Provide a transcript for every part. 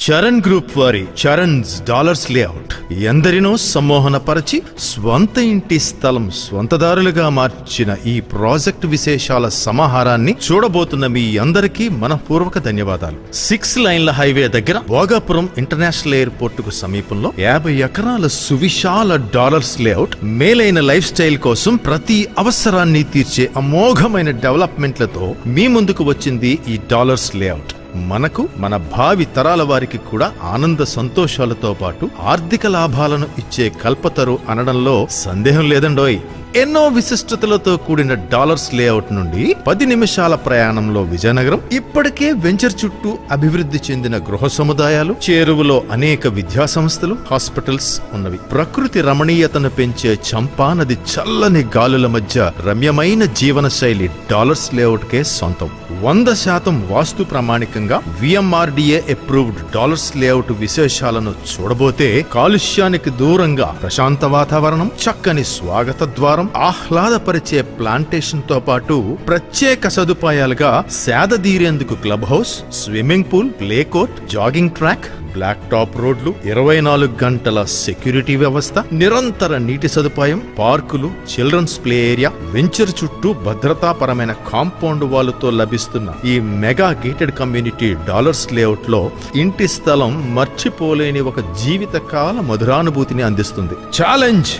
Charan group వారి Charan's dollars layout ఎందరినో సమ్మోహనపరచి స్వంత ఇంటి స్థలం స్వంతదారులుగా మార్చిన ఈ ప్రాజెక్టు విశేషాల సమాహారాన్ని చూడబోతున్న మీ అందరికీ మనపూర్వక ధన్యవాదాలు. 6 లైన్ల హైవే దగ్గర భోగాపురం ఇంటర్నేషనల్ ఎయిర్పోర్ట్ కు సమీపంలో 50 ఎకరాల సువిశాల డాలర్స్ లేఅవుట్ మేలైన లైఫ్ స్టైల్ కోసం ప్రతి అవసరాన్ని తీర్చే అమోఘమైన డెవలప్మెంట్లతో మీ ముందుకు వచ్చింది ఈ డాలర్స్ లేఅవుట్. మనకు మన భావి తరాల వారికి కూడా ఆనంద సంతోషాలతో పాటు ఆర్థిక లాభాలను ఇచ్చే కల్పతరు అనడంలో సందేహం లేదండోయ్. ఎన్నో విశిష్టతలతో కూడిన డాలర్స్ లేఅవుట్ నుండి 10 నిమిషాల ప్రయాణంలో విజయనగరం, ఇప్పటికే వెంచర్ చుట్టూ అభివృద్ధి చెందిన గృహ సముదాయాలు, చేరువలో అనేక విద్యా సంస్థలు, హాస్పిటల్స్ ఉన్నవి. ప్రకృతి రమణీయతను పెంచే చంపా నది చల్లని గాలుల మధ్య రమ్యమైన జీవన శైలి డాలర్స్ లేఅవుట్ కే సొంతం. 100% వాస్తు ప్రామాణికంగా VMRDA అప్రూవ్డ్ డాలర్స్ లేఅవుట్ విశేషాలను చూడబోతే కాలుష్యానికి దూరంగా ప్రశాంత వాతావరణం, చక్కని స్వాగత ద్వారం, ఆహ్లాదపరిచే ప్లాంటేషన్ తో పాటు ప్రత్యేక సదుపాయాలుగా సేదదీరేందుకు club house, swimming pool, play court, jogging track, black top రోడ్లు, 24 గంటల సెక్యూరిటీ వ్యవస్థ, నిరంతర నీటి సదుపాయం, పార్కులు, చిల్డ్రన్స్ ప్లే ఏరియా, వెంచర్ చుట్టూ భద్రతాపరమైన కాంపౌండ్ వాలుతో లభిస్తున్న ఈ mega gated community dollars layout లో ఇంటి స్థలం మర్చిపోలేని ఒక జీవితకాల మధురానుభూతిని అందిస్తుంది. ఛాలెంజ్!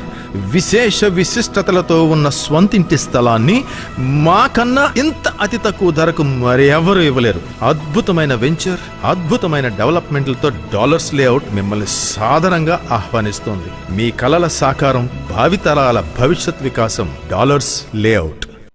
విశిష్టతలతో ఉన్న స్వంతింటి స్థలాన్ని మాకన్నా ఇంత అతి తక్కువ ధరకు మరెవరూ ఇవ్వలేరు. అద్భుతమైన వెంచర్, అద్భుతమైన డెవలప్మెంట్లతో డాలర్స్ లేఅవుట్ మిమ్మల్ని సాదరంగా ఆహ్వానిస్తోంది. మీ కలల సాకారం, భావితరాల భవిష్యత్ వికాసం డాలర్స్ లేఅవుట్.